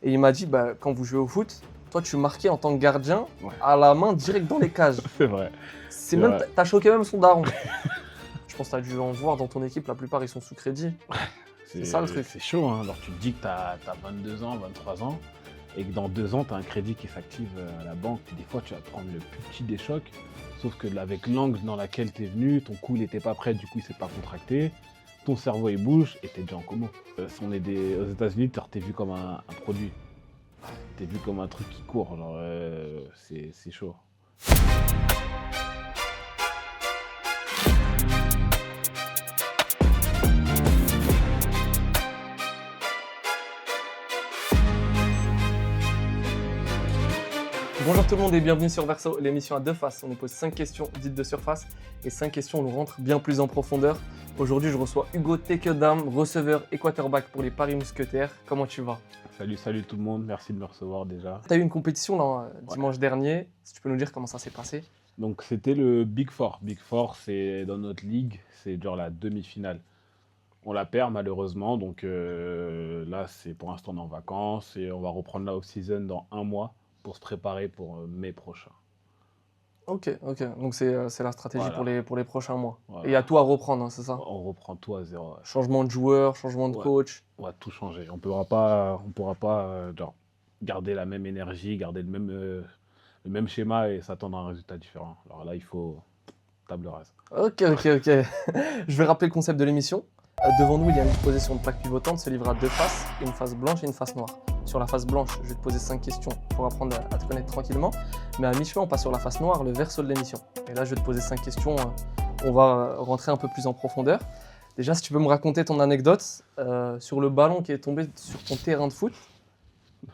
Et il m'a dit, bah, quand vous jouez au foot, toi, tu marquais en tant que gardien Ouais. à la main direct dans les cages. C'est vrai. C'est C'est même, vrai. t'as choqué même son daron. Je pense que t'as dû en voir dans ton équipe, la plupart ils sont sous crédit. C'est ça le truc. C'est chaud, hein. Alors tu te dis que t'as 22 ans, 23 ans, et que dans 2 ans, t'as un crédit qui s'active à la banque. Des fois, tu vas te prendre le plus petit des chocs, sauf que avec l'angle dans laquelle t'es venu, ton cou il était pas prêt, du coup il s'est pas contracté, ton cerveau il bouge et t'es déjà en coma. Si on est aux États-Unis, t'es vu comme un produit. T'es vu comme un truc qui court, genre c'est chaud. Bonjour tout le monde et bienvenue sur Verso, l'émission à deux faces. On nous pose 5 questions dites de surface et 5 questions où on rentre bien plus en profondeur. Aujourd'hui, je reçois Hugo Tekedam, receveur et quarterback pour les Paris Mousquetaires. Comment tu vas? Salut tout le monde, merci de me recevoir déjà. Tu as eu une compétition là, dimanche dernier. Si tu peux nous dire comment ça s'est passé? Donc c'était le Big Four. Big Four, c'est dans notre ligue, c'est genre la demi-finale. On la perd malheureusement, donc là c'est pour l'instant on est en vacances et on va reprendre la off-season dans 1 mois pour se préparer pour mai prochain. Ok. Donc c'est la stratégie Voilà. pour les prochains mois. Voilà. Et il y a tout à reprendre, hein, c'est ça? On reprend tout à zéro. Ouais. Changement de joueur, changement de coach. On va tout changer. On pourra pas genre, garder la même énergie, garder le même schéma et s'attendre à un résultat différent. Alors là, il faut table rase. Ok. Je vais rappeler le concept de l'émission. Devant nous, il y a une position de plaque pivotante, se livre à deux faces, une face blanche et une face noire. Sur la face blanche, je vais te poser 5 questions pour apprendre à te connaître tranquillement. Mais à mi-chemin, on passe sur la face noire, le verso de l'émission. Et là, je vais te poser 5 questions. On va rentrer un peu plus en profondeur. Déjà, si tu peux me raconter ton anecdote sur le ballon qui est tombé sur ton terrain de foot.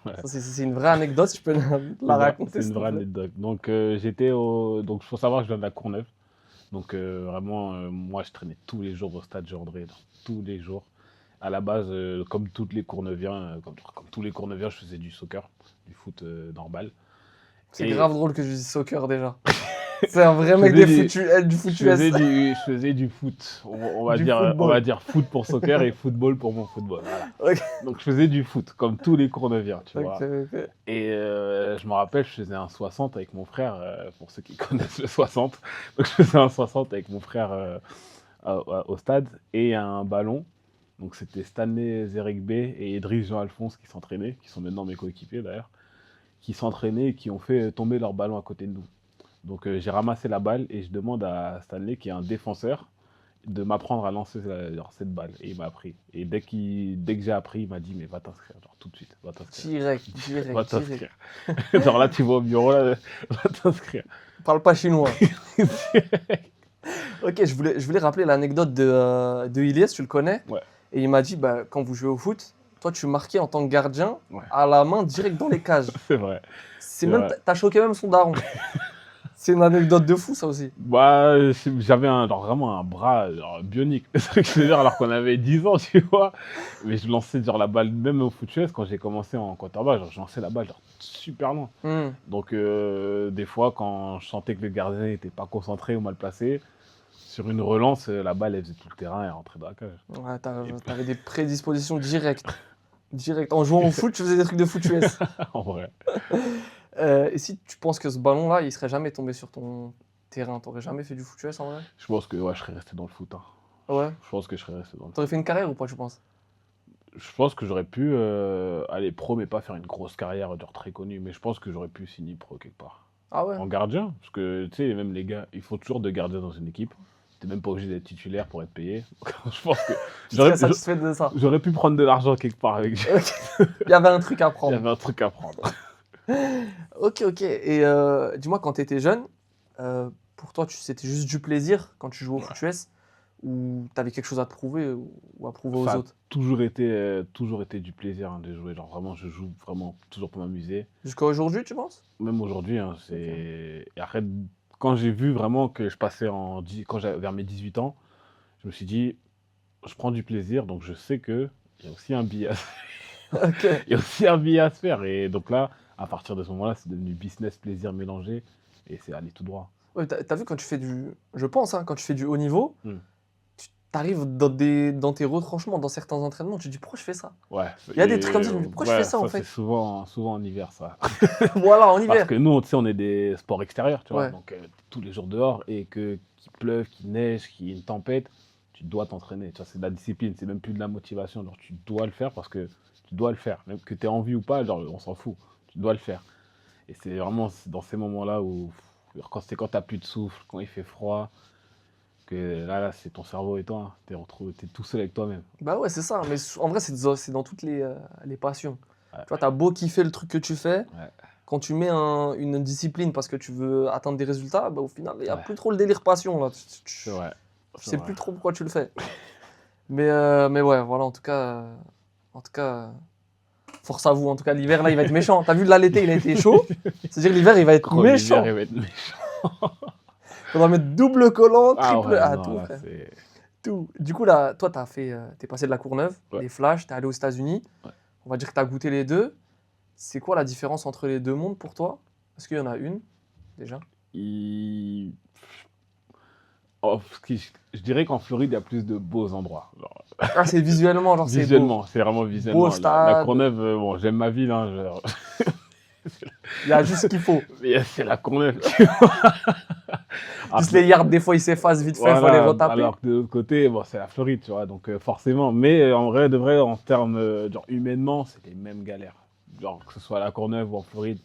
Ouais. Ça, c'est une vraie anecdote, tu peux la raconter. C'est une vraie anecdote. Donc donc faut savoir que je viens de la Courneuve. Donc vraiment, moi je traînais tous les jours au stade Jean-André, tous les jours. À la base, comme tous les Courneuviens, je faisais du soccer, du foot normal. C'est grave drôle que je dise soccer déjà. C'est un vrai mec du foot US. Je faisais du foot. On va dire foot pour soccer et football pour mon football. Voilà. Okay. Donc je faisais du foot, comme tous les Courneuviens, tu vois. Okay. Et je me rappelle, je faisais un 60 avec mon frère, pour ceux qui connaissent le 60. Donc je faisais un 60 avec mon frère au stade et un ballon. Donc c'était Stanley Zerigbe et Idriss Jean-Alphonse qui s'entraînaient, qui sont maintenant mes coéquipiers d'ailleurs, qui s'entraînaient et qui ont fait tomber leur ballon à côté de nous. Donc j'ai ramassé la balle et je demande à Stanley, qui est un défenseur, de m'apprendre à lancer cette balle. Et il m'a appris. Et dès que j'ai appris, il m'a dit, mais va t'inscrire, genre tout de suite, va t'inscrire. Direct. Va t'inscrire. Genre là, tu vas au bureau, là, va t'inscrire. Parle pas chinois. Ok, je voulais rappeler l'anecdote de Ilyes, tu le connais? Ouais. Et il m'a dit, bah, quand vous jouez au foot, toi tu marquais en tant que gardien à la main direct dans les cages. C'est vrai. T'as choqué même son daron. C'est une anecdote de fou ça aussi. Bah, j'avais vraiment un bras bionique. C'est ce que je veux dire, alors qu'on avait 10 ans, tu vois. Mais je lançais genre la balle, même au foot US, quand j'ai commencé en quarterback, je lançais la balle genre super loin. Donc des fois, quand je sentais que le gardien n'était pas concentré ou mal placé, sur une relance, la balle elle faisait tout le terrain et elle rentrait dans la cage. Ouais, t'avais des prédispositions directes. En jouant au foot, tu faisais des trucs de foot US. En vrai. Et si tu penses que ce ballon-là, il serait jamais tombé sur ton terrain, t'aurais jamais fait du foot US en vrai? Je pense que je serais resté dans le foot. Hein. Ouais. Je pense que je serais resté dans le foot. T'aurais fait une carrière ou pas, tu penses? Je pense que j'aurais pu aller pro, mais pas faire une grosse carrière genre très connue. Mais je pense que j'aurais pu signer pro quelque part. Ah ouais? En gardien, parce que tu sais, même les gars, il faut toujours de gardiens dans une équipe. T'es même pas obligé d'être titulaire pour être payé. Je pense que j'aurais pu prendre de l'argent quelque part avec. Il y avait un truc à prendre. Il y avait un truc à prendre. Ok. Et dis-moi, quand tu étais jeune, pour toi, c'était juste du plaisir quand tu jouais au foot US ou tu avais quelque chose à te prouver ou à prouver aux autres? Toujours été du plaisir de jouer. Genre vraiment, je joue vraiment toujours pour m'amuser. Jusqu'à aujourd'hui, tu penses? Même aujourd'hui, hein, c'est. Et après, quand j'ai vu vraiment que je passais vers mes 18 ans, je me suis dit, je prends du plaisir, donc je sais qu'il y a aussi un billet à faire. Okay. Il y a aussi un billet à se faire. Et donc là, à partir de ce moment-là, c'est devenu business, plaisir mélangé. Et c'est aller tout droit. Ouais, t'as vu quand tu fais du... Je pense, hein, quand tu fais du haut niveau, t'arrives dans tes retranchements, dans certains entraînements, tu te dis pourquoi je fais ça? Ouais. Il y a des trucs comme ça, je me dis pourquoi je fais ça en c'est fait? souvent en hiver, ça. Voilà, en Parce hiver. que nous, tu sais, on est des sports extérieurs, tu vois, Ouais. donc tous les jours dehors et qu'il pleuve, qu'il neige, qu'il y ait une tempête, tu dois t'entraîner. Tu vois, c'est de la discipline, c'est même plus de la motivation. Genre, tu dois le faire parce que tu dois le faire. Même que tu aies envie ou pas, genre, on s'en fout. Tu dois le faire. Et c'est vraiment dans ces moments-là où, quand tu n'as plus de souffle, quand il fait froid, que là c'est ton cerveau et toi, tu es tout seul avec toi-même. Bah ouais, c'est ça. Mais en vrai, c'est dans toutes les passions. Ouais. Tu vois, t'as beau kiffer le truc que tu fais, Ouais. quand tu mets une discipline parce que tu veux atteindre des résultats, bah, au final, il n'y a Ouais. plus trop le délire passion là. C'est vrai. Tu sais plus trop pourquoi tu le fais. Mais ouais, voilà, en tout cas, force à vous. En tout cas, l'hiver là, il va être méchant. T'as vu là, l'été, il a été chaud. C'est-à-dire l'hiver, il va être méchant. L'hiver, il va être méchant. Faudra mettre double collant, Ah triple, ouais, non, tout, là, frère. c'est... Tout. Du coup, là, toi, t'es passé de la Courneuve, Ouais. les Flashs, t'es allé aux États-Unis. Ouais. On va dire que t'as goûté les deux. C'est quoi la différence entre les deux mondes pour toi? Est-ce qu'il y en a une, déjà? il- Oh, je dirais qu'en Floride, il y a plus de beaux endroits. Genre, Ah, c'est visuellement, genre, c'est beau. visuellement, c'est vraiment visuellement. La stade. Courneuve, bon, j'aime ma ville, hein, genre, Il y a juste ce qu'il faut. mais c'est la Courneuve. Tu vois. Juste Après, les yards, des fois, ils s'effacent vite fait, il faut les voilà, retaper. alors que de l'autre côté, bon, c'est la Floride, tu vois, donc forcément. Mais en vrai, de vrai, en termes, genre, humainement, c'est les mêmes galères. Genre, que ce soit à la Courneuve ou en Floride,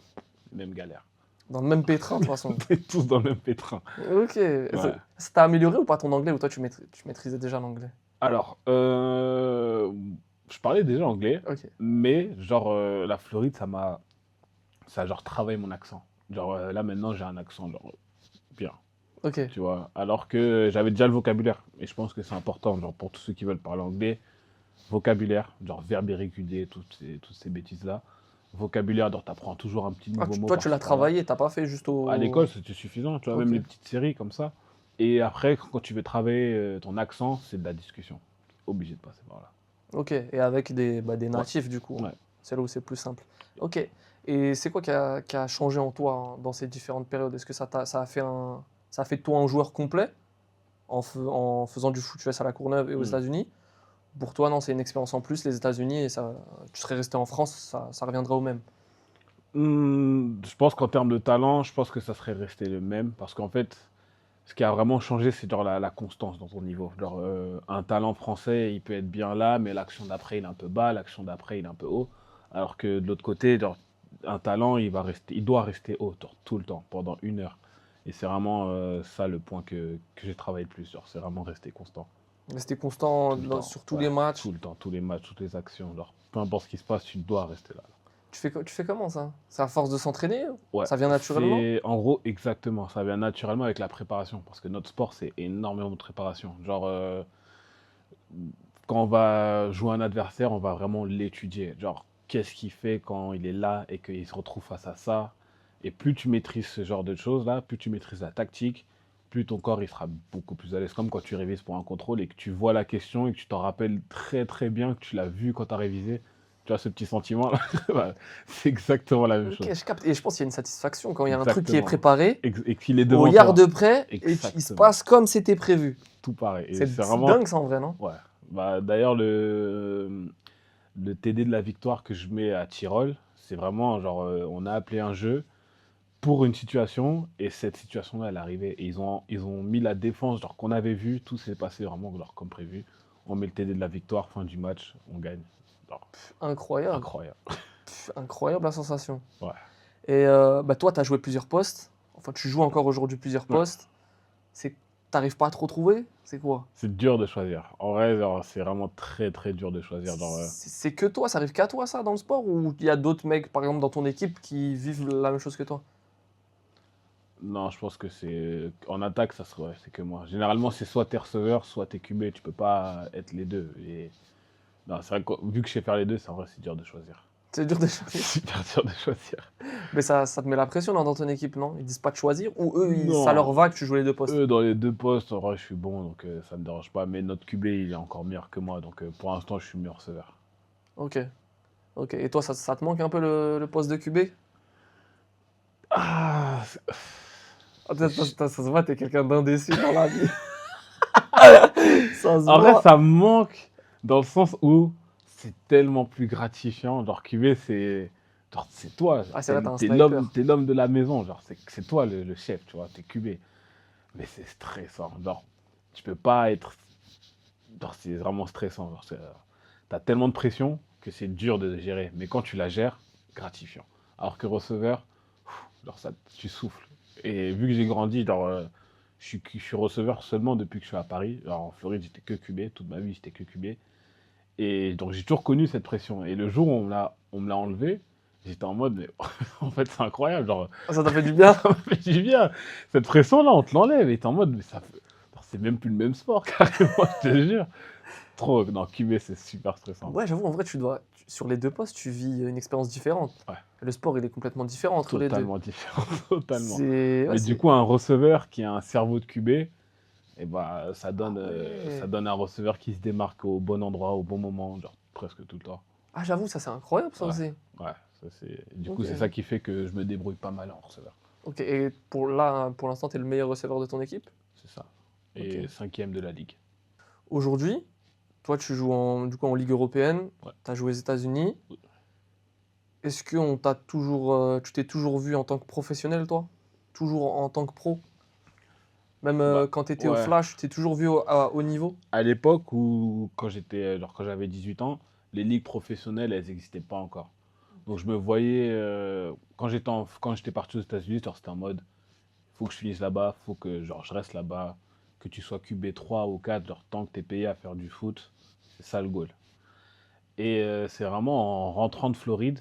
même galère. Dans le même pétrin, de toute façon. On est tous dans le même pétrin. Ok. Ça t'a amélioré ou pas ton anglais, ou toi, tu maîtrisais déjà l'anglais? Alors, je parlais déjà anglais, Ok. mais genre, la Floride, ça a genre travaillé mon accent. Genre, là, maintenant, j'ai un accent, genre, bien, Ok. tu vois. Alors que j'avais déjà le vocabulaire. Et je pense que c'est important, genre, pour tous ceux qui veulent parler anglais, vocabulaire, genre, verbe irrégulier, toutes ces bêtises-là. Vocabulaire, genre, t'apprends toujours un petit Ah, nouveau mot. toi, tu l'as par-ci, par-là. travaillé, t'as pas fait juste au... À l'école, c'était suffisant, tu vois, même Ok. les petites séries comme ça. Et après, quand tu veux travailler ton accent, c'est de la discussion. Obligé de passer par là. Ok, et avec des natifs du coup. Ouais. C'est là où c'est plus simple. Ok, et c'est quoi qui a changé en toi dans ces différentes périodes? Est-ce que ça a fait de toi un joueur complet en faisant du foot US à la Courneuve et aux États-Unis? Pour toi, non, c'est une expérience en plus, les États-Unis, et ça, tu serais resté en France, ça reviendrait au même. Je pense qu'en termes de talent, je pense que ça serait resté le même. Parce qu'en fait, ce qui a vraiment changé, c'est genre la constance dans ton niveau. Genre, un talent français, il peut être bien là, mais l'action d'après, il est un peu bas, l'action d'après, il est un peu haut. Alors que de l'autre côté, genre, un talent, il doit rester haut, genre, tout le temps, pendant 1 heure. Et c'est vraiment ça le point que j'ai travaillé le plus. Genre, c'est vraiment rester constant. Rester constant Tout le temps. sur tous Ouais, les matchs. tout le temps, tous les matchs, toutes les actions. Genre, peu importe ce qui se passe, tu dois rester là. Tu fais comment ça? C'est à force de s'entraîner? Ouais, Ça vient naturellement? en gros, exactement. Ça vient naturellement avec la préparation. Parce que notre sport, c'est énormément de préparation. Genre, quand on va jouer un adversaire, on va vraiment l'étudier. Genre, qu'est-ce qu'il fait quand il est là et qu'il se retrouve face à ça. Et plus tu maîtrises ce genre de choses-là, plus tu maîtrises la tactique, plus ton corps il sera beaucoup plus à l'aise. Comme quand tu révises pour un contrôle et que tu vois la question et que tu t'en rappelles très très bien que tu l'as vu quand tu as révisé. Tu vois ce petit sentiment-là. Bah, c'est exactement la même Ok, chose. je capte. Et je pense qu'il y a une satisfaction quand il y a un truc qui est Exactement. préparé, Et qu'il est devant au toi. yard de près, et il se Exactement. passe comme c'était prévu. Tout pareil. Et C'est vraiment... dingue ça en vrai, non? Ouais. Bah, d'ailleurs, le TD de la victoire que je mets à Tyrol, c'est vraiment genre, on a appelé un jeu pour une situation, et cette situation-là, elle est arrivée. Et ils ont mis la défense, genre qu'on avait vu, tout s'est passé vraiment genre, comme prévu. On met le TD de la victoire, fin du match, on gagne. Genre, Incroyable. incroyable. Incroyable la sensation. Ouais. Et toi, tu as joué plusieurs postes. Enfin, tu joues encore aujourd'hui plusieurs postes. T'arrives pas à trop trouver? C'est quoi? C'est dur de choisir. En vrai, genre, c'est vraiment très très dur de choisir. Genre, C'est que toi, ça arrive qu'à toi ça dans le sport? Ou il y a d'autres mecs, par exemple, dans ton équipe qui vivent la même chose que toi? non, je pense que c'est. En attaque, ça serait. Ouais, c'est que moi. Généralement, c'est soit t'es receveur, soit t'es QB. Tu peux pas être les deux. Et... non, c'est vrai que vu que je sais faire les deux, c'est en vrai, c'est dur de choisir. C'est dur de C'est choisir. super dur de choisir. Mais ça te met la pression dans ton équipe, non? Ils disent pas de choisir? Ou eux, Non. ça leur va que tu joues les deux postes? Eux, dans les deux postes, en vrai, je suis bon, donc ça me dérange pas. Mais notre QB, il est encore meilleur que moi. Donc pour l'instant, je suis mieux receveur. Ok. Ok. Et toi, ça te manque un peu le poste de QB? Ah, Ah, ça se voit, t'es quelqu'un d'indécis dans la vie. Ça se En vrai, voit. ça me manque dans le sens où c'est tellement plus gratifiant. Genre, QB, c'est toi. Ah, c'est vrai, t'es un T'es sniper. l'homme de la maison. Genre, c'est toi le chef, tu vois. T'es QB. Mais c'est stressant. Genre, tu peux pas être. Genre, c'est vraiment stressant. Genre, t'as tellement de pression que c'est dur de gérer. Mais quand tu la gères, gratifiant. Alors que receveur, genre ça, tu souffles. Et vu que j'ai grandi, genre, je suis receveur seulement depuis que je suis à Paris. Alors en Floride, j'étais que QB. Toute ma vie, j'étais que QB. Et donc j'ai toujours connu cette pression. Et le jour où on me l'a enlevé, j'étais en mode, mais en fait, c'est incroyable. Genre, Ah, ça t'a fait du bien? ça m'a fait du bien. Cette pression-là, on te l'enlève. Et t'es en mode, mais ça fait... genre, c'est même plus le même sport, carrément, je te jure. Trop, non, QB, c'est super stressant. Ouais, j'avoue, en vrai, sur les deux postes, tu vis une expérience différente. Ouais, Le sport, il est complètement différent entre les deux. totalement différent, totalement. Ouais, Mais du coup, un receveur qui a un cerveau de QB, et bah, Ah ouais. ça donne un receveur qui se démarque au bon endroit, au bon moment, genre presque tout le temps. Ah, j'avoue, ça, c'est incroyable, ça Ouais, aussi. ouais. Du coup, Ok. c'est ça qui fait que je me débrouille pas mal en receveur. Ok, et pour l'instant, t'es le meilleur receveur de ton équipe? C'est ça. Ok. Et cinquième de la ligue. Aujourd'hui, toi, tu joues du coup, en Ligue européenne, Ouais. tu as joué aux États-Unis. Oui. Est-ce que tu t'es toujours vu en tant que professionnel, toi? Toujours en tant que pro? Même Bah, quand tu étais au ouais. Flash, tu t'es toujours vu à haut niveau? À l'époque où, quand j'avais 18 ans, les ligues professionnelles, elles n'existaient pas encore. Donc je me voyais, quand j'étais parti aux États-Unis, genre, c'était en mode, faut que je finisse là-bas, faut que genre, je reste là-bas, que tu sois QB 3 ou 4, genre, tant que tu es payé à faire du foot, c'est ça le goal. Et c'est vraiment en rentrant de Floride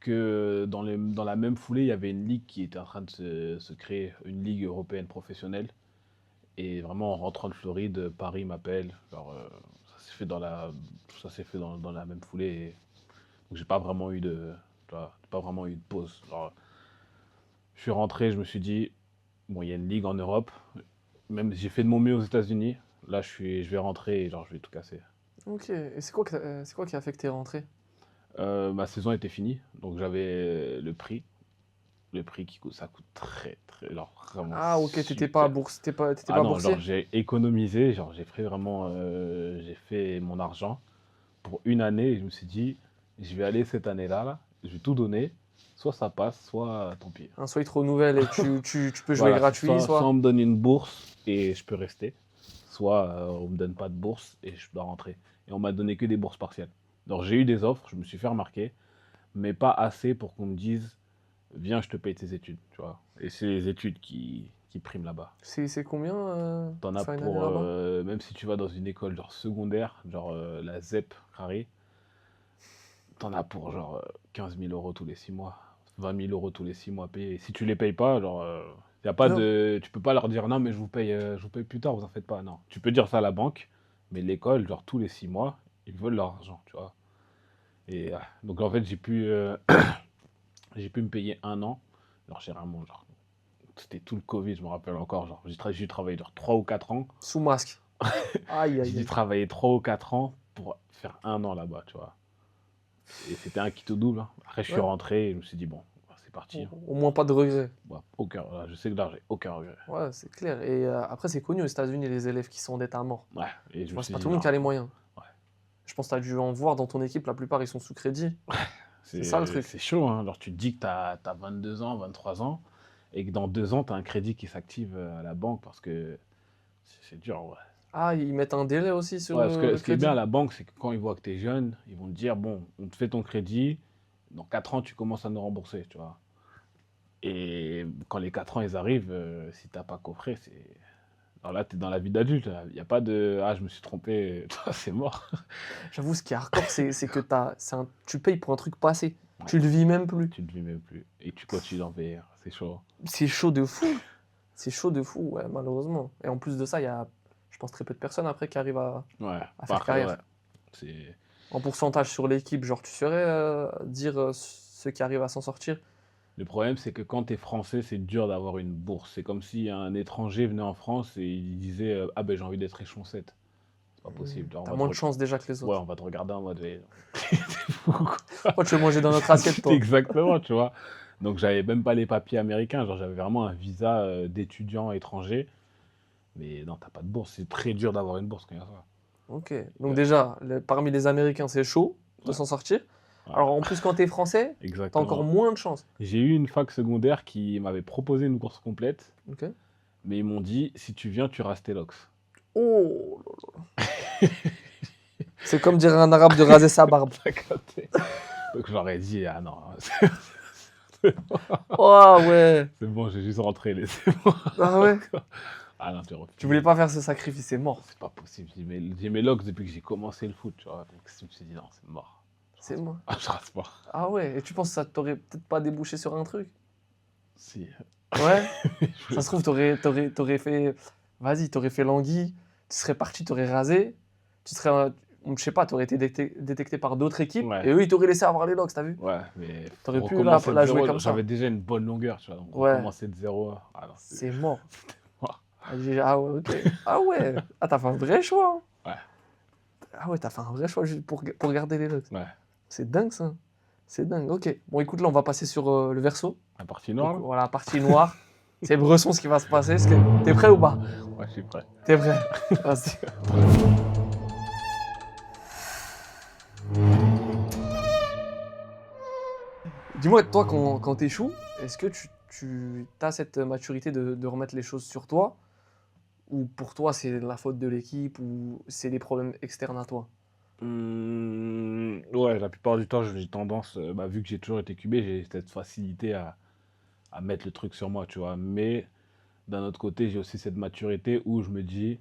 que dans la même foulée, il y avait une ligue qui était en train de se créer, une ligue européenne professionnelle. Et vraiment, en rentrant de Floride, Paris m'appelle. Genre, ça s'est fait dans la même foulée. Donc, j'ai pas vraiment eu de, tu vois, pas vraiment eu de pause. Genre, je suis rentré, je me suis dit, bon, il y a une ligue en Europe. Même j'ai fait de mon mieux aux États-Unis. Là, je vais rentrer et genre, je vais tout casser. Ok, et c'est quoi qui a fait que t'es rentré? Ma saison était finie, donc j'avais le prix ça coûte très, très, genre vraiment Ah, ok, t'étais pas super. bourse, t'étais Ah pas non, genre boursier? j'ai économisé, genre j'ai fait vraiment, j'ai fait mon argent pour une année et je me suis dit, je vais aller cette année-là, là, je vais tout donner, soit ça passe, soit tant pis. Soit ils te renouvellent et tu peux jouer Voilà, gratuit, soit soit. on me donne une bourse et je peux rester, soit on me donne pas de bourse et je dois rentrer. Et on m'a donné que des bourses partielles. Donc j'ai eu des offres, je me suis fait remarquer, mais pas assez pour qu'on me dise, viens, je te paye tes études, tu vois. Et c'est les études qui priment là-bas. C'est combien T'en pour as faire une année pour, là-bas? même si tu vas dans une école genre secondaire, genre la ZEP Paris, t'en as pour genre 15 000 euros tous les 6 mois, 20 000 euros tous les 6 mois payés. Et si tu les payes pas, genre, y a pas Non. tu peux pas leur dire non, mais je vous paye plus tard, vous en faites pas. Non, tu peux dire ça à la banque, mais l'école, genre tous les 6 mois, ils veulent leur argent, tu vois. Et donc en fait, j'ai pu me payer un an. Alors généralement, genre, c'était tout le Covid, je me rappelle encore. Genre, j'ai travaillé genre 3 ou 4 ans. Sous masque. Aïe, J'ai aïe, dû aïe. travailler 3 ou 4 ans pour faire un an là-bas, tu vois. Et c'était un quitte au double, hein. Après, je suis Ouais. rentré et je me suis dit, bon, c'est parti, hein. Au moins pas de regrets. Bon, voilà, je sais que là, j'ai aucun regret. Ouais, c'est clair. Et après, c'est connu aux États-Unis, les élèves qui sont endettés à mort. Ouais, et je Tu me vois, c'est suis pas dit, tout le monde non, qui a les moyens. ouais, Je pense que tu as dû en voir dans ton équipe, la plupart ils sont sous crédit. C'est ça le truc. c'est chaud, hein. Alors, tu te dis que t'as 22 ans, 23 ans, et que dans 2 ans, t'as un crédit qui s'active à la banque parce que c'est dur, ouais. Ah, ils mettent un délai aussi sur Ouais, le ce qui est bien à crédit. la banque, c'est que quand ils voient que tu es jeune, ils vont te dire, bon, on te fait ton crédit, dans 4 ans, tu commences à nous rembourser, tu vois. Et quand les 4 ans, ils arrivent, si t'as pas coffré, c'est... Alors là, tu es dans la vie d'adulte. Il n'y a pas de «Ah, je me suis trompé, c'est mort». J'avoue, ce qui est hardcore, c'est que tu payes pour un truc passé. Ouais, Tu le vis même plus. tu ne le vis même plus. Et tu continues d'en payer. C'est chaud. C'est chaud de fou. C'est chaud de fou, ouais, malheureusement. Et en plus de ça, il y a, je pense, très peu de personnes après qui arrivent Ouais, à faire carrière. ouais. C'est... En pourcentage sur l'équipe, genre, tu saurais dire ceux qui arrivent à s'en sortir? Le problème, c'est que quand tu es français, c'est dur d'avoir une bourse. C'est comme si un étranger venait en France et il disait ah ben j'ai envie d'être échelon 7. C'est pas possible. Genre, T'as moins de chance déjà que les Ouais, autres. on va te regarder en mode c'est fou, quoi. Pourquoi tu veux manger dans notre assiette, toi? Exactement, tu vois. Donc j'avais même pas les papiers américains, genre j'avais vraiment un visa d'étudiant étranger. Mais non, t'as pas de bourse. C'est très dur d'avoir une bourse quand il y a ça. Ok. Donc Ouais. déjà, parmi les Américains, c'est chaud de Ouais. s'en sortir. Ouais, Alors en plus, quand t'es français, t'as encore exactement. moins de chance. J'ai eu une fac secondaire qui m'avait proposé une bourse complète, Ok. mais ils m'ont dit si tu viens, tu restes tes locks. Oh, c'est comme dire à un arabe de raser sa barbe. T'as capté. Donc je leur ai dit ah non, Oh ouais. c'est bon, j'ai juste rentré, laissez-moi. Ah ouais. Ah non, tu refais. Tu voulais pas faire ce sacrifice, c'est mort. C'est pas possible. J'ai mes locks depuis que j'ai commencé le foot, tu vois. Donc je me suis dit non, c'est mort. C'est mort. Ah, je rase pas. Ah ouais. Et tu penses que ça t'aurait peut-être pas débouché sur un truc? Si. Ouais. Ça se trouve, t'aurais fait. Vas-y, t'aurais fait l'anguille. Tu serais parti, t'aurais rasé. Tu serais. Je sais pas, t'aurais été détecté par d'autres équipes. Ouais. Et eux, ils t'auraient laissé avoir les locks, t'as vu? Ouais, mais T'aurais faut pu recommencer la de jouer zéro. comme ça. J'avais déjà une bonne longueur, tu vois. Donc Ouais. recommencer de zéro. Ah non, C'est mort. c'était mort. Ah ouais, ok. Ah ouais. Ah, t'as fait un vrai choix. Hein. Ouais. Ah ouais, t'as fait un vrai choix juste pour garder les locks. Ouais. C'est dingue, ça. C'est dingue. Ok. Bon, écoute, là, on va passer sur le verso. La partie noire, Donc, là voilà, partie noire. C'est Bresson ce qui va se passer. T'es prêt ou pas? Ouais, je suis prêt. T'es prêt? Vas-y. Dis-moi, toi, quand t'échoues, est-ce que tu as cette maturité de remettre les choses sur toi? Ou pour toi, c'est la faute de l'équipe? Ou c'est des problèmes externes à toi? Ouais, la plupart du temps, j'ai tendance, vu que j'ai toujours été QB, j'ai cette facilité à mettre le truc sur moi, tu vois. Mais d'un autre côté, j'ai aussi cette maturité où je me dis,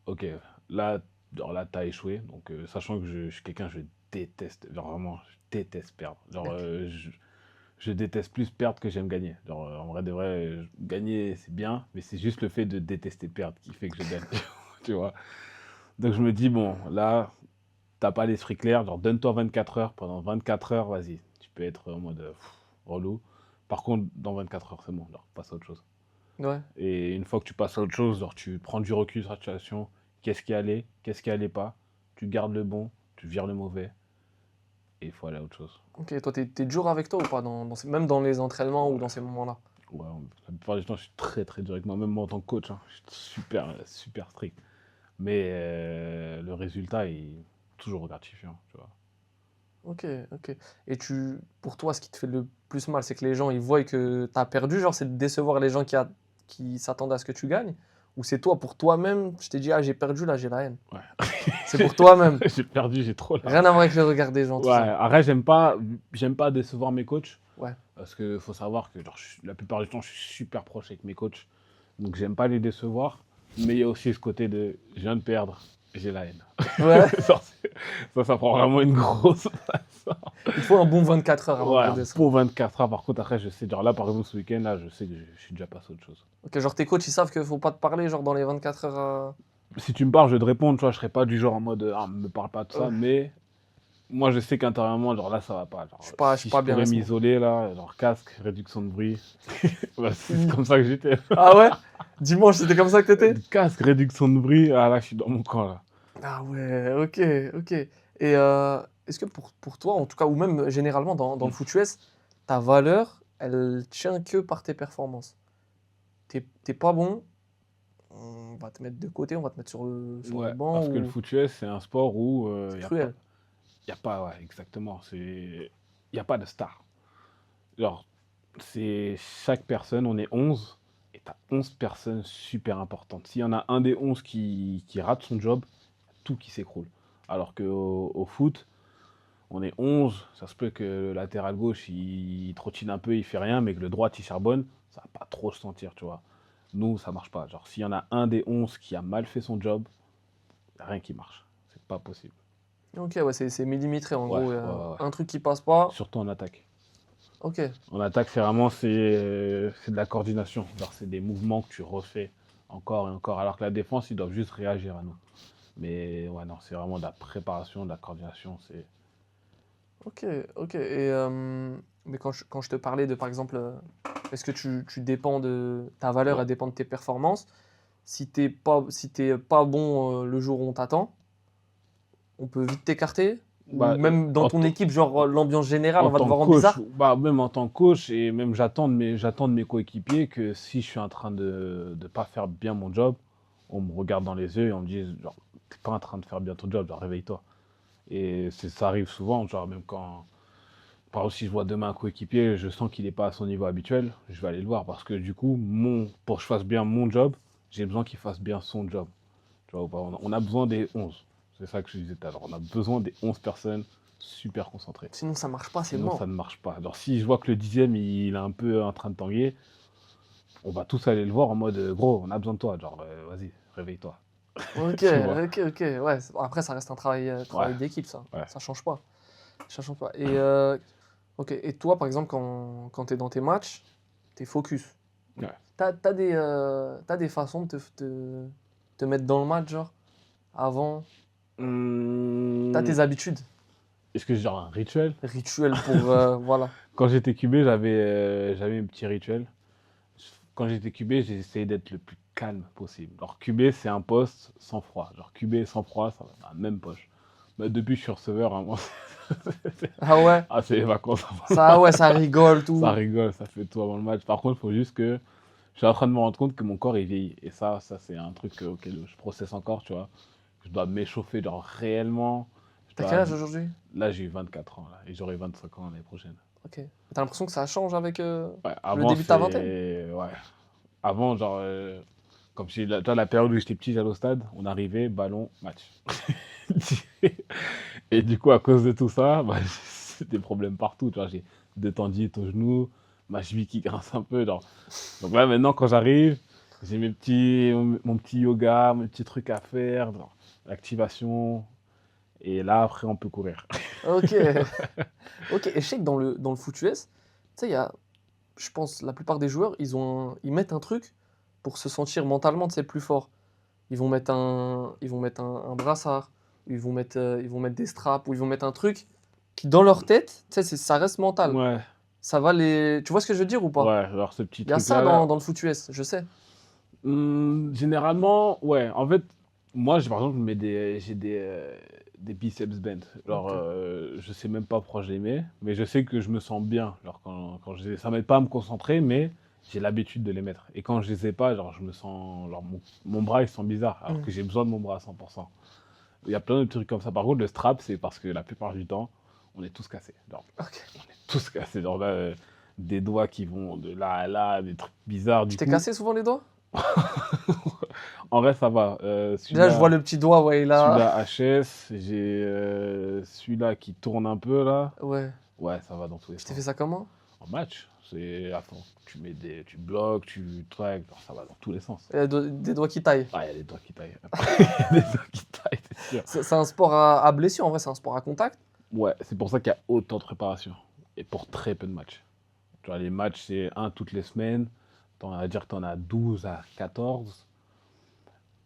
ok, là, genre là, t'as échoué. Donc, sachant que je suis quelqu'un, je déteste, genre vraiment, je déteste perdre. Genre, je déteste plus perdre que j'aime gagner. Genre, en vrai de vrai, gagner, c'est bien, mais c'est juste le fait de détester perdre qui fait que je gagne, tu vois. Donc, je me dis, bon, là, t'as pas l'esprit clair, genre, donne-toi 24 heures. Pendant 24 heures, vas-y, tu peux être en mode relou. Par contre, dans 24 heures, c'est bon, genre, passe à autre chose. Ouais. Et une fois que tu passes à autre chose, genre, tu prends du recul sur la situation, qu'est-ce qui allait, qu'est-ce qui allait pas, tu gardes le bon, tu vires le mauvais, et il faut aller à autre chose. Ok, toi, t'es dur avec toi ou pas, même dans les entraînements ou Ouais. dans ces moments-là? Ouais, la plupart du temps, je suis très très dur avec moi, même moi en tant que coach, hein, je suis super, super strict. Mais le résultat est toujours gratifiant, tu vois. Ok, ok. Et pour toi, ce qui te fait le plus mal, c'est que les gens, ils voient que t'as perdu, genre, c'est de décevoir les gens qui s'attendent à ce que tu gagnes? Ou c'est toi, pour toi-même, je t'ai dit, ah, j'ai perdu, là, j'ai la haine. Ouais. C'est pour toi-même. J'ai perdu, j'ai trop la... Rien à voir avec le regard des gens, tout Ouais, ça. arrête, j'aime pas décevoir mes coachs. Ouais. Parce qu'il faut savoir que genre, la plupart du temps, je suis super proche avec mes coachs. Donc, j'aime pas les décevoir. Mais il y a aussi ce côté de je viens de perdre, j'ai la haine. Ouais. Ça prend vraiment une grosse place. Il faut un bon 24 heures avant de Ouais, redescendre. pour 24 heures. Par contre, après, je sais, genre là, par exemple, ce week-end, là, je sais que je suis déjà passé à autre chose. Ok, genre tes coachs, ils savent qu'il faut pas te parler, genre dans les 24 heures. Si tu me parles, je vais te répondre, tu vois, je serai pas du genre en mode ah, me parle pas de ça, Ouais. mais moi, je sais qu'intérieurement, genre là, ça va pas. Genre, Je suis si pas je bien pourrais à ce moment. m'isoler, là, genre casque, réduction de bruit. Bah, c'est comme ça que j'étais. Ah ouais? Dimanche, c'était comme ça que t'étais? Casque, réduction de bruit, ah là, je suis dans mon camp, là. Ah ouais, ok, ok. Et est-ce que pour toi, en tout cas, ou même généralement dans le foot US, ta valeur, elle tient que par tes performances? T'es pas bon, on va te mettre de côté, on va te mettre sur le Ouais, banc parce que le ou foot US, c'est un sport où c'est il a pas, cruel. y a pas, ouais, exactement, y a pas de star. Genre, c'est chaque personne, on est 11, et t'as 11 personnes super importantes. S'il y en a un des 11 qui rate son job, tout qui s'écroule. Alors qu'au foot, on est 11, ça se peut que le latéral gauche, il trottine un peu, il fait rien, mais que le droit, il charbonne, ça va pas trop se sentir, tu vois. Nous, ça marche pas. Genre, s'il y en a un des 11 qui a mal fait son job, y a rien qui marche. C'est pas possible. Ok, ouais, c'est millimétré en Ouais, gros. ouais. Un truc qui passe pas. Surtout en attaque. Ok, En attaque, c'est vraiment c'est de la coordination. Genre, c'est des mouvements que tu refais encore et encore. Alors que la défense, ils doivent juste réagir à nous. Mais ouais, non, c'est vraiment de la préparation, de la coordination. ok, ok. Et mais quand je te parlais de, par exemple, est-ce que tu dépends de ta valeur, Ouais. elle dépend de tes performances? Si t'es pas bon le jour où on t'attend, on peut vite t'écarter? Ou Bah, même dans en, ton t- équipe, genre l'ambiance générale, en on va te tant que voir en coach, bizarre? bah, même en tant que coach, et même j'attends de mes coéquipiers que si je suis en train de ne pas faire bien mon job, on me regarde dans les yeux et on me dit, genre, t'es pas en train de faire bien ton job, genre, réveille-toi. Et ça arrive souvent, genre, même quand, par exemple, si je vois demain un coéquipier, je sens qu'il n'est pas à son niveau habituel, je vais aller le voir parce que du coup, pour que je fasse bien mon job, j'ai besoin qu'il fasse bien son job. Tu vois, ou pas, on a besoin des 11. C'est ça que je disais tout à l'heure. On a besoin des 11 personnes super concentrées. Sinon, ça marche pas, c'est Sinon, mort. ça ne marche pas. Alors, si je vois que le 10e, il est un peu en train de tanguer, on va tous aller le voir en mode gros, on a besoin de toi. Genre, vas-y, réveille-toi. Ok, Tu vois. ok, ok. Ouais, après, ça reste un Ouais, travail d'équipe, ça. ouais. Ça change pas. Ça change pas. Ok. Et toi, par exemple, quand tu es dans tes matchs, tu es focus. Ouais. T'as des façons de te mettre dans le match, genre, avant. T'as Hum, tes habitudes, Est-ce que j'ai genre un rituel? rituels pour. Voilà. Quand j'étais cubé, j'avais un petit rituel. Quand j'étais cubé, j'ai essayé d'être le plus calme possible. Genre, cubé, c'est un poste sans froid. Genre, cubé sans froid, ça va dans la même poche. Mais depuis que je suis receveur, hein, moi, Ah ouais, ah, c'est les vacances avant le ça, ouais, ça rigole, Ça tout. rigole, ça fait tout avant le match. Par contre, il faut juste que je suis en train de me rendre compte que mon corps, il vieillit. Et ça c'est un truc auquel je processe encore, tu vois. Je dois m'échauffer, genre réellement. T'as quel âge aujourd'hui? Là, j'ai eu 24 ans, là, et j'aurai 5 ans l'année prochaine. Ok. T'as l'impression que ça change avec Ouais, le avant, début de ta vingtaine? c'est. Ouais. Avant, genre, comme si, tu vois, la période où j'étais petit, j'allais au stade, on arrivait, ballon, match. Et du coup, à cause de tout ça, bah, j'ai des problèmes partout. Tu vois, j'ai des tendinites au genou, ma cheville qui grince un peu. Genre. Donc là, maintenant, quand j'arrive, j'ai mon petit yoga, mes petits trucs à faire, genre, l'activation. Et là, après, on peut courir. Ok. Ok. Et je sais que dans le foot US, tu sais, il y a, je pense, la plupart des joueurs, ils mettent un truc pour se sentir mentalement, tu sais, plus fort. Ils vont mettre un brassard, ils vont mettre des straps, ou ils vont mettre un truc qui, dans leur tête, tu sais, ça reste mental. Ouais, Ça va les. Tu vois ce que je veux dire ou pas? ouais, alors ce petit Il y a ça truc-là, là, dans le foot US, je sais. généralement, ouais. En fait, moi, par exemple, j'ai des biceps bend. Genre, Ok. je sais même pas pourquoi je les mets, mais je sais que je me sens bien. Genre, quand ça m'aide pas à me concentrer, mais j'ai l'habitude de les mettre. Et quand je les ai pas, genre, je me sens. Genre, mon bras, il se sent bizarre, alors Hmm. que j'ai besoin de mon bras à 100%. Il y a plein de trucs comme ça. Par contre, le strap, c'est parce que la plupart du temps, on est tous cassés. Genre, Ok. on est tous cassés. Genre, là, des doigts qui vont de là à là, des trucs bizarres. Tu Du t'es coup, cassé souvent les doigts? en vrai, ça va. Déjà, je vois le petit doigt, ouais, là. Celui-là HS, j'ai celui-là qui tourne un peu là. Ouais. Ouais, ça va dans tous les Tu t'es fait sens. ça comment? En match, c'est à fond. Tu bloques, tu traques, ça va dans tous les sens. Des doigts qui taillent. Ah, il y a des doigts qui taillent. Il y a des doigts qui taillent, c'est sûr. C'est un sport à blessure, en vrai, c'est un sport à contact. Ouais, c'est pour ça qu'il y a autant de préparation. Et pour très peu de matchs. Tu vois, les matchs, c'est un toutes les semaines. On va dire que tu en as 12 à 14.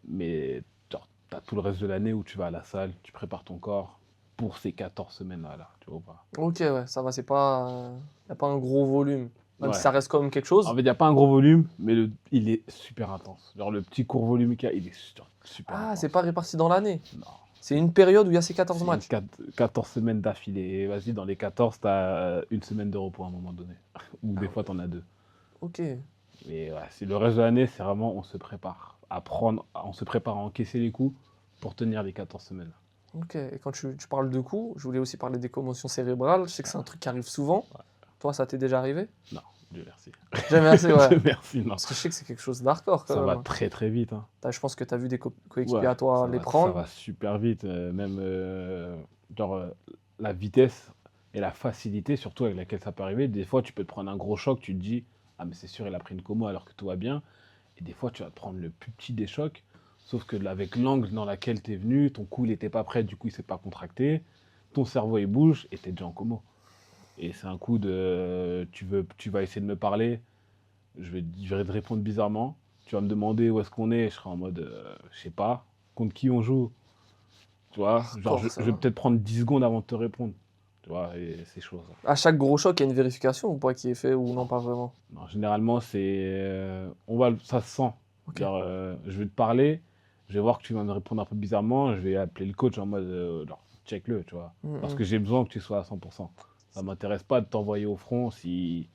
Mais tu as tout le reste de l'année où tu vas à la salle, tu prépares ton corps pour ces 14 semaines-là, là, tu vois ou pas? Ok, ouais, ça va, y a pas un gros volume. Même si Ouais. ça reste quand même quelque En chose. fait, il n'y a pas un gros volume, mais il est super intense. Genre, le petit court volume qu'il y a, il est super Ah, c'est intense. pas réparti dans l'année. Non. C'est une période où il y a ces 14 C'est matchs. 14 semaines d'affilée. Et vas-y, dans les 14, tu as une semaine de repos à un moment donné. Ou des Ah fois, ouais, tu en as deux. ok. Mais ouais, le reste de l'année, c'est vraiment, on se prépare à prendre, on se prépare à encaisser les coups pour tenir les 14 semaines. Ok. Et quand tu parles de coups, je voulais aussi parler des commotions cérébrales. Je sais que c'est un truc qui arrive souvent. Ouais. Toi, ça t'est déjà arrivé? Non, Dieu merci. Jamais assez, ouais. Dieu merci, non. Parce que je sais que c'est quelque chose d'hardcore quand Ça va même. très très vite, hein. Je pense que tu as vu des coéquipiers Ouais, à toi les ça prendre. va super vite. Même genre, la vitesse et la facilité, surtout avec laquelle ça peut arriver. Des fois, tu peux te prendre un gros choc, tu te dis, ah, mais c'est sûr, il a pris une commo alors que tout va bien. Et des fois, tu vas te prendre le plus petit des chocs. Sauf que avec l'angle dans lequel tu es venu, ton cou, il n'était pas prêt, du coup, il s'est pas contracté. Ton cerveau, il bouge et tu es déjà en commo. Et c'est un coup de. Tu vas essayer de me parler, je vais te répondre bizarrement. Tu vas me demander où est-ce qu'on est, je serai en mode, je sais pas, contre qui on joue. Tu vois, genre, Hardcore, je vais ça. peut-être prendre 10 secondes avant de te répondre. Tu vois, et c'est chaud ça. À chaque gros choc, il y a une vérification ou pas qui est fait ou non, Non, pas vraiment? non, généralement, ça se sent. Ok. Genre, je vais te parler, je vais voir que tu vas me répondre un peu bizarrement, je vais appeler le coach en mode, genre, check-le, tu vois. Parce Mhm. que j'ai besoin que tu sois à 100%. Ça m'intéresse pas de t'envoyer au front si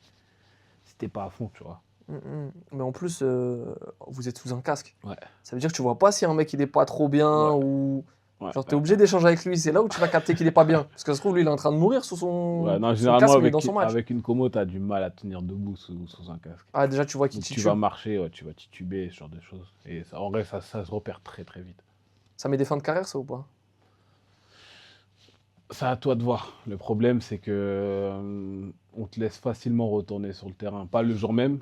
t'es pas à fond, tu vois. Mais en plus, vous êtes sous un casque. Ouais. Ça veut dire que tu vois pas si un mec il est pas trop bien Ouais. ou. Ouais, Genre, t'es obligé d'échanger avec lui. C'est là où tu vas capter qu'il est pas bien. Parce que ça se trouve, lui, il est en train de mourir sous Ouais, non, son généralement, casque, mais dans son match. avec une commo, t'as du mal à tenir debout sous un casque. Ah, déjà, tu vois qu'il Donc, tu titube. vas marcher, ouais, tu vas tituber, ce genre de choses. Et ça, en vrai, ça se repère très très vite. Ça met des fins de carrière, ça ou pas? C'est à toi de voir. Le problème, c'est que on te laisse facilement retourner sur le terrain. Pas le jour même,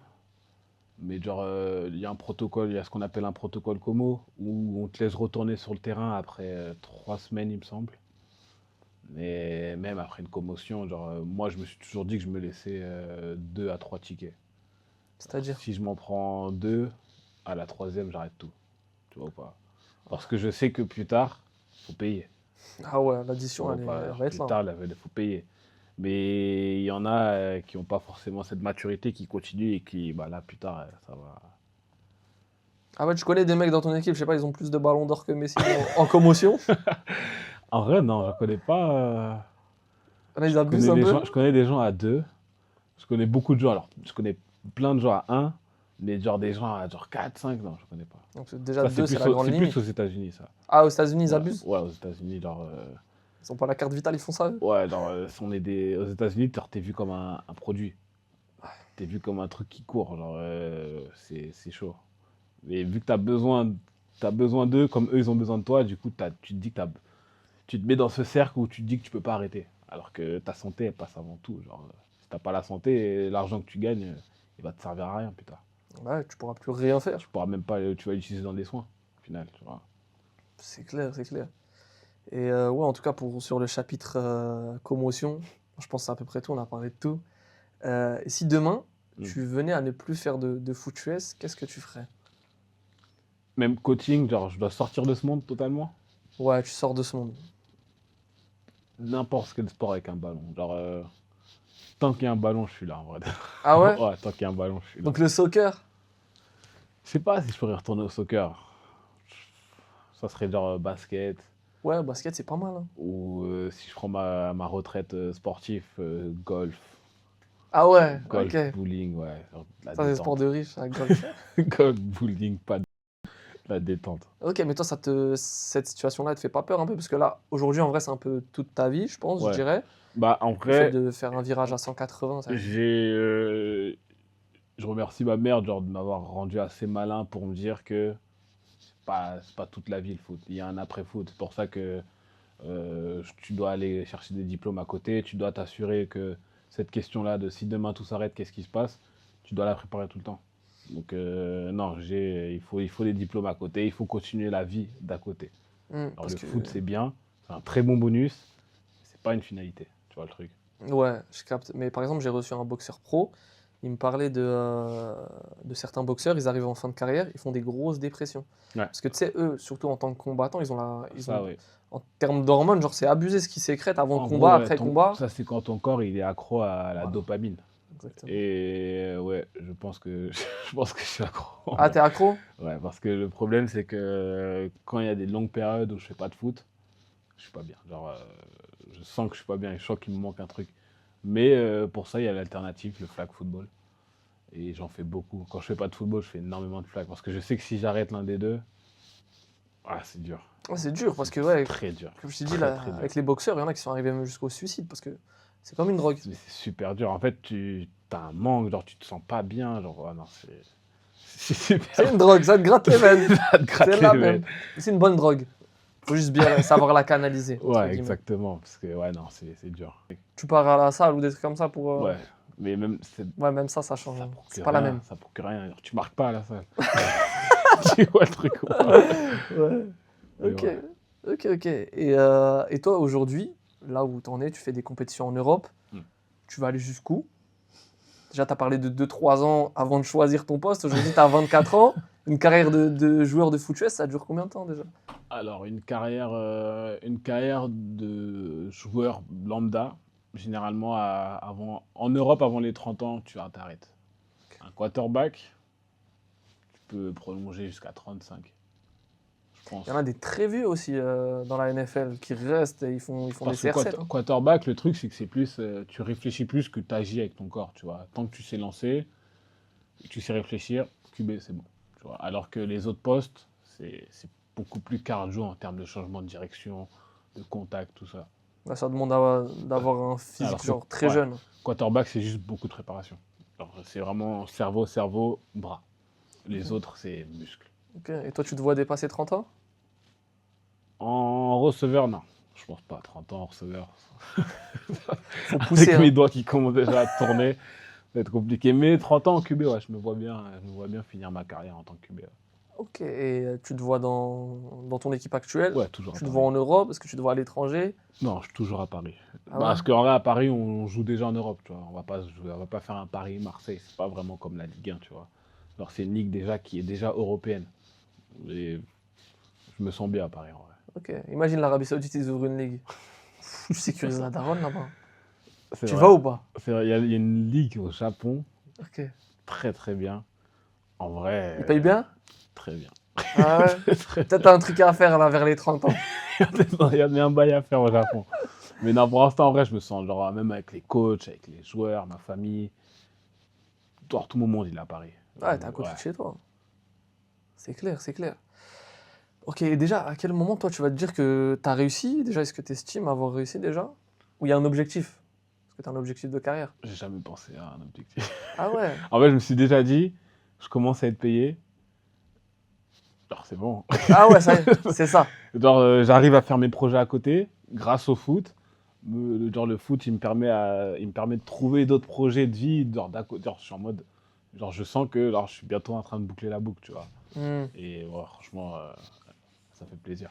mais genre, il y a un protocole, il y a ce qu'on appelle un protocole Como, où on te laisse retourner sur le terrain après 3 semaines, il me semble. Mais même après une commotion, genre, moi, je me suis toujours dit que je me laissais 2 à 3 tickets. C'est-à-dire. Si je m'en prends 2, à la troisième, j'arrête tout. Tu vois ou pas? Parce que je sais que plus tard, faut payer. Ah ouais, l'addition, Tu vois elle pas? va être Plus là. tard, il faut payer. Mais il y en a qui n'ont pas forcément cette maturité, qui continuent et qui, bah là, plus tard, ça va. Ah ouais, tu connais des mecs dans ton équipe, je sais pas, ils ont plus de ballons d'or que Messi en commotion. En vrai, non, je connais pas. Là, ils abusent un peu. Je connais des gens à 2. Je connais beaucoup de gens. Alors, je connais plein de gens à 1, mais genre des gens à genre 4, 5, non, je connais pas. Donc déjà, Ça, 2, c'est la grande c'est limite. plus aux États-Unis, ça. Ah, aux États-Unis, ils Ouais, abusent. ouais, aux États-Unis, genre. Ils ont pas la carte vitale, ils font ça, eux. Ouais, genre, aux États-Unis, t'es vu comme un produit. T'es vu comme un truc qui court. Genre, c'est chaud. Mais vu que t'as besoin d'eux, comme eux, ils ont besoin de toi, du coup, tu te dis que tu te mets dans ce cercle où tu te dis que tu peux pas arrêter. Alors que ta santé, elle passe avant tout. Genre, si t'as pas la santé, l'argent que tu gagnes, il va te servir à rien plus tard. Ouais, tu pourras plus rien faire. Tu pourras même pas, tu vas l'utiliser dans des soins, au final, tu vois. C'est clair, c'est clair. Et ouais, en tout cas, sur le chapitre commotion, je pense que c'est à peu près tout, on a parlé de tout. Et si demain, tu venais à ne plus faire de foot US, qu'est-ce que tu ferais? Même coaching, genre, je dois sortir de ce monde totalement. Ouais, tu sors de ce monde. N'importe quel sport avec un ballon. Genre, tant qu'il y a un ballon, je suis là, en vrai. Ah ouais? Ouais, tant qu'il y a un ballon, je suis là. Donc le soccer? Je sais pas si je pourrais retourner au soccer. Ça serait genre basket. Ouais, basket, c'est pas mal, hein. Ou si je prends ma retraite sportive, golf. Ah ouais, Golf, ok. bowling, ouais. Genre de la Ça, c'est sport détente. de riche, la golf. Golf, bowling, pas de la détente. Ok, mais toi, cette situation-là, elle te fait pas peur un peu? Parce que là, aujourd'hui, en vrai, c'est un peu toute ta vie, je pense, je Ouais. dirais. Bah, en Le fait vrai, de faire un virage à 180, ça... je remercie ma mère genre, de m'avoir rendu assez malin pour me dire que c'est pas toute la vie le foot. Il y a un après-foot. C'est pour ça que tu dois aller chercher des diplômes à côté. Tu dois t'assurer que cette question-là de si demain tout s'arrête, qu'est-ce qui se passe, tu dois la préparer tout le temps. Donc non, il faut des diplômes à côté. Il faut continuer la vie d'à côté. Alors parce le que... foot, c'est bien. C'est un très bon bonus. C'est pas une finalité. Tu vois le truc. Ouais, je capte. Mais par exemple, j'ai reçu un boxeur pro. Il me parlait de certains boxeurs, ils arrivent en fin de carrière, ils font des grosses dépressions. Ouais. Parce que tu sais, eux, surtout en tant que combattants, Ça, oui. en termes d'hormones, genre c'est abusé ce qui sécrète avant En le gros, combat, ouais, après le combat. ça, c'est quand ton corps il est accro à la Voilà. dopamine. Exactement. Et ouais, je pense que je suis accro. Ah, t'es accro? Ouais, parce que le problème, c'est que quand il y a des longues périodes où je fais pas de foot, je suis pas bien. Genre, je sens que je suis pas bien et je sens qu'il me manque un truc. Mais pour ça, il y a l'alternative, le flag football. Et j'en fais beaucoup. Quand je fais pas de football, je fais énormément de flag. Parce que je sais que si j'arrête l'un des deux, c'est dur. Ouais, c'est dur parce que, C'est ouais, très dur. comme je t'ai dit, Très, là, très dur. avec les boxeurs, il y en a qui sont arrivés même jusqu'au suicide parce que c'est comme une drogue. Mais c'est super dur. En fait, as un manque, genre tu te sens pas bien. Genre, non, c'est super. C'est une drogue, ça te gratte les veines. Ça te gratte C'est la les même. veines. C'est une bonne drogue. Faut juste bien savoir la canaliser. entre Ouais, guillemets. exactement. Parce que, ouais, non, c'est dur. Tu pars à la salle ou des trucs comme ça pour. Ouais, mais même, Ouais, même ça change. ça C'est procure pas la rien, même. ça procure rien. Genre, tu marques pas à la salle. Tu vois le truc ou pas? Ouais. Mais Ok, ouais. ok. Et toi, aujourd'hui, là où tu en es, tu fais des compétitions en Europe, tu vas aller jusqu'où? Déjà, tu as parlé de 2-3 ans avant de choisir ton poste. Aujourd'hui, tu as 24 ans. Une carrière de joueur de foot US, ça dure combien de temps déjà? Alors, une carrière de joueur lambda, généralement, en Europe, avant les 30 ans, tu t'arrêtes. Un quarterback, tu peux prolonger jusqu'à 35, je pense. Il y en a des très vieux aussi dans la NFL qui restent et ils font des Parce que CR7. hein. quarterback, le truc, c'est que c'est plus, tu réfléchis plus que tu agis avec ton corps, tu vois. Tant que tu sais lancer, tu sais réfléchir, QB, c'est bon. Tu vois. Alors que les autres postes, c'est beaucoup plus cardio en termes de changement de direction, de contact, tout ça. Là, ça demande d'avoir un physique Alors que- genre très ouais. jeune. Quarterback, c'est juste beaucoup de préparation. Alors, c'est vraiment cerveau, bras. Les Ok. autres, c'est muscles. Ok. Et toi, tu te vois dépasser 30 ans? En receveur, non. Je pense pas. 30 ans en receveur. Faut pousser. Avec mes Hein. doigts qui commencent déjà à tourner, ça va être compliqué. Mais 30 ans en QB, ouais, je me vois bien finir ma carrière en tant que QB. Ouais, Ok. Et tu te vois dans ton équipe actuelle? ouais, toujours à Tu te Paris. vois en Europe? Est-ce que tu te vois à l'étranger? Non, je suis toujours à Paris. Ah Parce ouais? qu'en vrai, à Paris, on joue déjà en Europe, tu vois. On va pas faire un Paris-Marseille. C'est pas vraiment comme la Ligue 1, tu vois. Alors, c'est une ligue déjà qui est déjà européenne. Et je me sens bien à Paris, en vrai. Ok. Imagine l'Arabie Saoudite, ils ouvrent une ligue. Tu sécurises la daronne là-bas. C'est Tu vrai. vas ou pas? C'est vrai, il y a une ligue au Japon, Ok. très très bien. En vrai, Ils payent bien? très bien. Ah ouais? Peut-être t'as un truc à faire là vers les 30 ans. Il y a un bail à faire au Japon. Mais non, pour l'instant, en vrai, je me sens genre, même avec les coachs, avec les joueurs, ma famille. Tout mon monde, il est à Paris. Ouais, t'es à côté de chez toi. C'est clair, c'est clair. Ok, et déjà, à quel moment toi tu vas te dire que t'as réussi? Déjà, est-ce que tu estimes avoir réussi déjà? Ou il y a un objectif? Est-ce que t'as un objectif de carrière? J'ai jamais pensé à un objectif. Ah ouais? En fait, je me suis déjà dit, je commence à être payé. Alors, c'est bon. Ah ouais, ça y est, c'est ça. Genre, j'arrive à faire mes projets à côté grâce au foot. Genre, le foot, il me permet de trouver d'autres projets de vie. Genre, je suis en mode. Genre, je sens que genre, je suis bientôt en train de boucler la boucle, tu vois. Hmm. Et ouais, franchement, ça fait plaisir.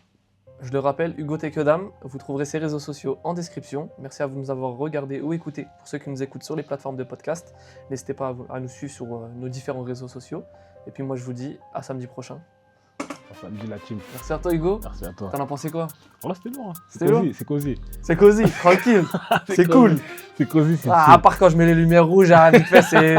Je le rappelle, Hugo Tekedam, vous trouverez ses réseaux sociaux en description. Merci à vous de nous avoir regardés ou écoutés. Pour ceux qui nous écoutent sur les plateformes de podcast, n'hésitez pas à nous suivre sur nos différents réseaux sociaux. Et puis moi je vous dis à samedi prochain. Samedi, la team. Merci à toi Hugo. Merci à toi. T'en as pensé quoi? Oh, c'était lourd. Hein. C'était lourd. C'est cosy. C'est cosy, tranquille. C'est cool. C'est cosy. Ah, à part quand je mets les lumières rouges, vite fait, c'est